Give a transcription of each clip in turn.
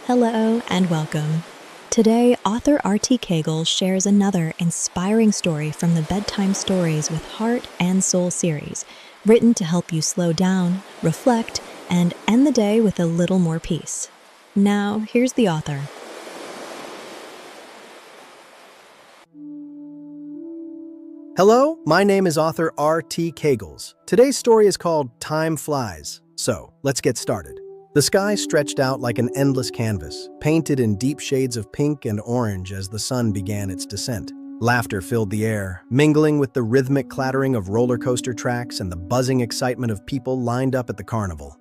Hello and welcome. Today, author R.T. Cagle shares another inspiring story from the Bedtime Stories with Heart and Soul series, written to help you slow down, reflect, and end the day with a little more peace. Now, here's the author. Hello, my name is author R.T. Cagles. Today's story is called Time Flies. So, let's get started. The sky stretched out like an endless canvas, painted in deep shades of pink and orange as the sun began its descent. Laughter filled the air, mingling with the rhythmic clattering of roller coaster tracks and the buzzing excitement of people lined up at the carnival.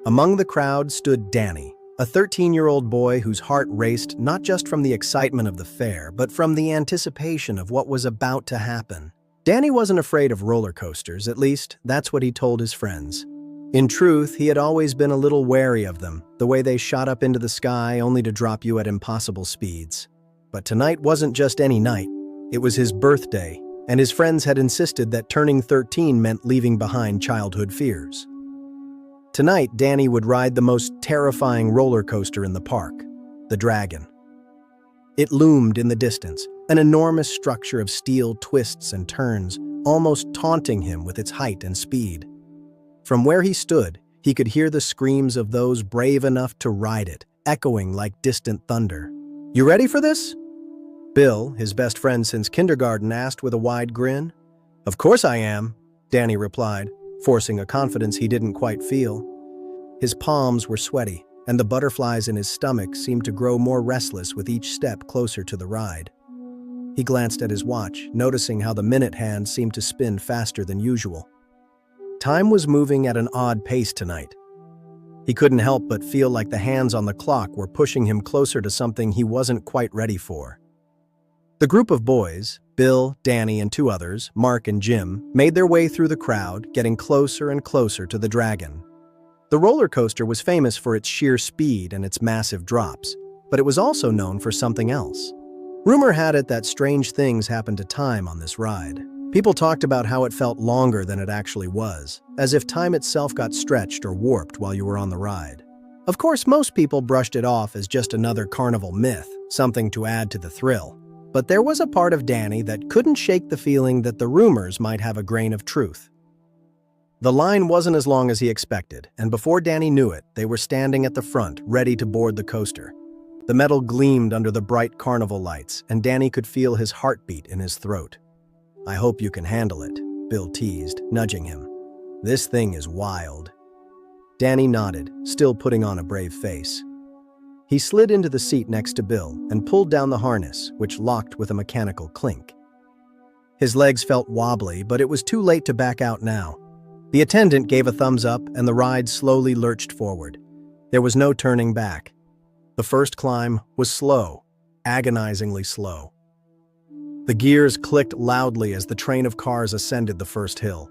Among the crowd stood Danny, a 13-year-old boy whose heart raced not just from the excitement of the fair, but from the anticipation of what was about to happen. Danny wasn't afraid of roller coasters, at least that's what he told his friends. In truth, he had always been a little wary of them, the way they shot up into the sky only to drop you at impossible speeds. But tonight wasn't just any night, it was his birthday, and his friends had insisted that turning 13 meant leaving behind childhood fears. Tonight, Danny would ride the most terrifying roller coaster in the park, the Dragon. It loomed in the distance, an enormous structure of steel twists and turns, almost taunting him with its height and speed. From where he stood, he could hear the screams of those brave enough to ride it, echoing like distant thunder. "You ready for this?" Bill, his best friend since kindergarten, asked with a wide grin. "Of course I am," Danny replied, forcing a confidence he didn't quite feel. His palms were sweaty, and the butterflies in his stomach seemed to grow more restless with each step closer to the ride. He glanced at his watch, noticing how the minute hand seemed to spin faster than usual. Time was moving at an odd pace tonight. He couldn't help but feel like the hands on the clock were pushing him closer to something he wasn't quite ready for. The group of boys, Bill, Danny, and two others, Mark and Jim, made their way through the crowd, getting closer and closer to the Dragon. The roller coaster was famous for its sheer speed and its massive drops, but it was also known for something else. Rumor had it that strange things happened to time on this ride. People talked about how it felt longer than it actually was, as if time itself got stretched or warped while you were on the ride. Of course, most people brushed it off as just another carnival myth, something to add to the thrill. But there was a part of Danny that couldn't shake the feeling that the rumors might have a grain of truth. The line wasn't as long as he expected, and before Danny knew it, they were standing at the front, ready to board the coaster. The metal gleamed under the bright carnival lights, and Danny could feel his heartbeat in his throat. "I hope you can handle it," Bill teased, nudging him. "This thing is wild." Danny nodded, still putting on a brave face. He slid into the seat next to Bill and pulled down the harness, which locked with a mechanical clink. His legs felt wobbly, but it was too late to back out now. The attendant gave a thumbs up, and the ride slowly lurched forward. There was no turning back. The first climb was slow, agonizingly slow. The gears clicked loudly as the train of cars ascended the first hill.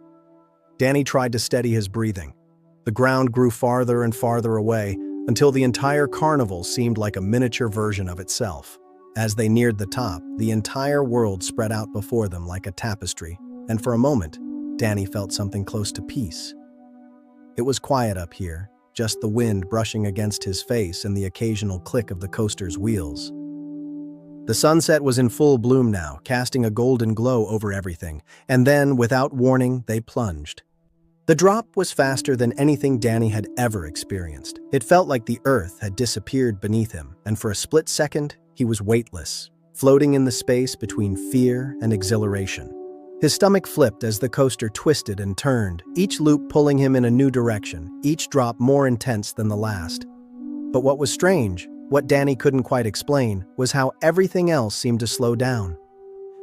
Danny tried to steady his breathing. The ground grew farther and farther away, until the entire carnival seemed like a miniature version of itself. As they neared the top, the entire world spread out before them like a tapestry, and for a moment, Danny felt something close to peace. It was quiet up here, just the wind brushing against his face and the occasional click of the coaster's wheels. The sunset was in full bloom now, casting a golden glow over everything, and then, without warning, they plunged. The drop was faster than anything Danny had ever experienced. It felt like the earth had disappeared beneath him, and for a split second, he was weightless, floating in the space between fear and exhilaration. His stomach flipped as the coaster twisted and turned, each loop pulling him in a new direction, each drop more intense than the last. But what was strange, what Danny couldn't quite explain, was how everything else seemed to slow down.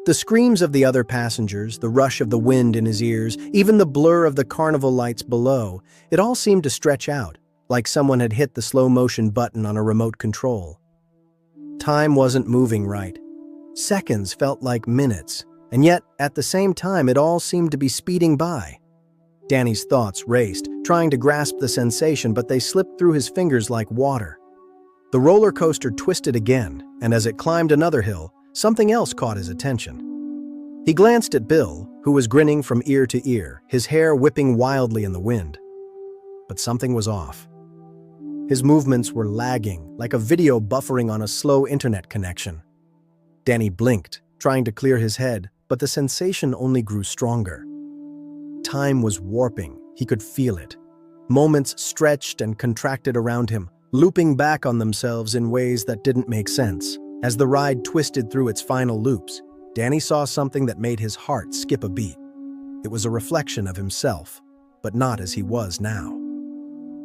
The screams of the other passengers, the rush of the wind in his ears, even the blur of the carnival lights below, it all seemed to stretch out, like someone had hit the slow-motion button on a remote control. Time wasn't moving right. Seconds felt like minutes, and yet, at the same time, it all seemed to be speeding by. Danny's thoughts raced, trying to grasp the sensation, but they slipped through his fingers like water. The roller coaster twisted again, and as it climbed another hill, something else caught his attention. He glanced at Bill, who was grinning from ear to ear, his hair whipping wildly in the wind. But something was off. His movements were lagging, like a video buffering on a slow internet connection. Danny blinked, trying to clear his head, but the sensation only grew stronger. Time was warping, he could feel it. Moments stretched and contracted around him, looping back on themselves in ways that didn't make sense. As the ride twisted through its final loops, Danny saw something that made his heart skip a beat. It was a reflection of himself, but not as he was now.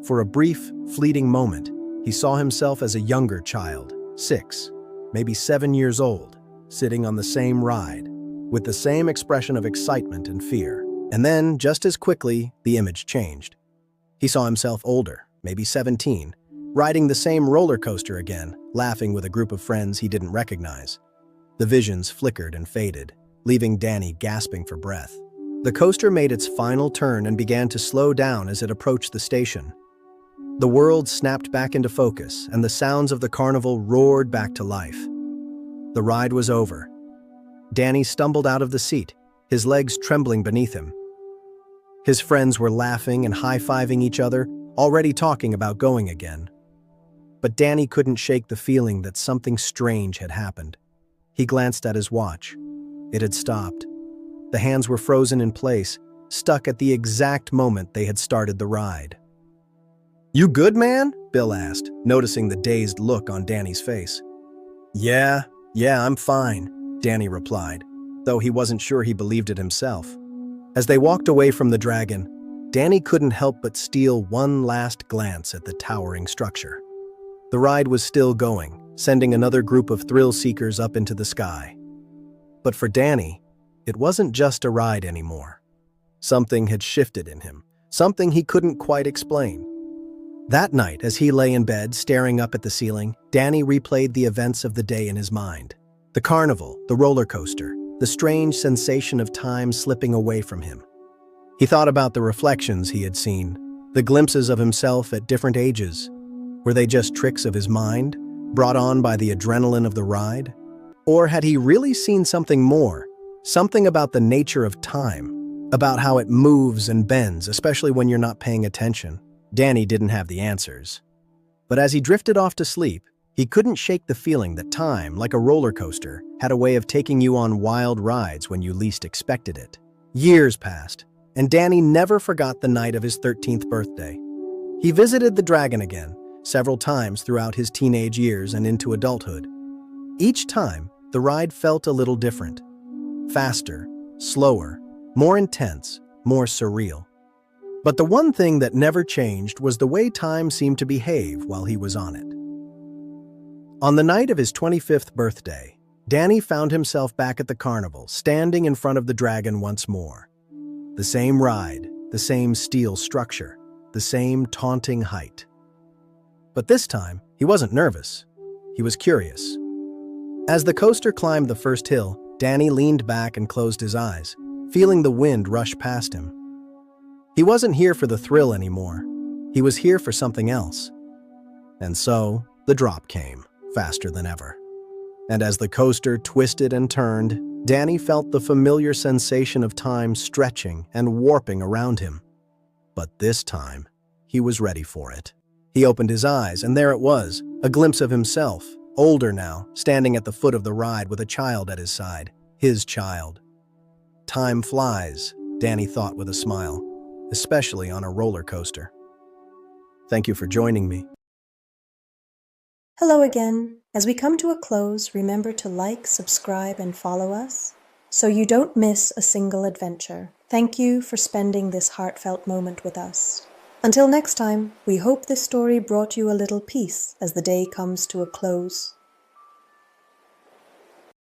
For a brief, fleeting moment, he saw himself as a younger child, 6, maybe 7 years old, sitting on the same ride, with the same expression of excitement and fear. And then, just as quickly, the image changed. He saw himself older, maybe 17, riding the same roller coaster again, laughing with a group of friends he didn't recognize. The visions flickered and faded, leaving Danny gasping for breath. The coaster made its final turn and began to slow down as it approached the station. The world snapped back into focus, and the sounds of the carnival roared back to life. The ride was over. Danny stumbled out of the seat, his legs trembling beneath him. His friends were laughing and high-fiving each other, already talking about going again. But Danny couldn't shake the feeling that something strange had happened. He glanced at his watch. It had stopped. The hands were frozen in place, stuck at the exact moment they had started the ride. "You good, man?" Bill asked, noticing the dazed look on Danny's face. Yeah, I'm fine," Danny replied, though he wasn't sure he believed it himself. As they walked away from the dragon, Danny couldn't help but steal one last glance at the towering structure. The ride was still going, sending another group of thrill-seekers up into the sky. But for Danny, it wasn't just a ride anymore. Something had shifted in him, something he couldn't quite explain. That night, as he lay in bed staring up at the ceiling, Danny replayed the events of the day in his mind. The carnival, the roller coaster, the strange sensation of time slipping away from him. He thought about the reflections he had seen, the glimpses of himself at different ages. Were they just tricks of his mind, brought on by the adrenaline of the ride? Or had he really seen something more? Something about the nature of time, about how it moves and bends, especially when you're not paying attention. Danny didn't have the answers. But as he drifted off to sleep, he couldn't shake the feeling that time, like a roller coaster, had a way of taking you on wild rides when you least expected it. Years passed, and Danny never forgot the night of his 13th birthday. He visited the dragon again, several times throughout his teenage years and into adulthood. Each time, the ride felt a little different. Faster, slower, more intense, more surreal. But the one thing that never changed was the way time seemed to behave while he was on it. On the night of his 25th birthday, Danny found himself back at the carnival, standing in front of the dragon once more. The same ride, the same steel structure, the same taunting height. But this time, he wasn't nervous. He was curious. As the coaster climbed the first hill, Danny leaned back and closed his eyes, feeling the wind rush past him. He wasn't here for the thrill anymore. He was here for something else. And so, the drop came, faster than ever. And as the coaster twisted and turned, Danny felt the familiar sensation of time stretching and warping around him. But this time, he was ready for it. He opened his eyes, and there it was, a glimpse of himself, older now, standing at the foot of the ride with a child at his side. His child. Time flies, Danny thought with a smile, especially on a roller coaster. Thank you for joining me. Hello again. As we come to a close, remember to like, subscribe, and follow us so you don't miss a single adventure. Thank you for spending this heartfelt moment with us. Until next time, we hope this story brought you a little peace as the day comes to a close.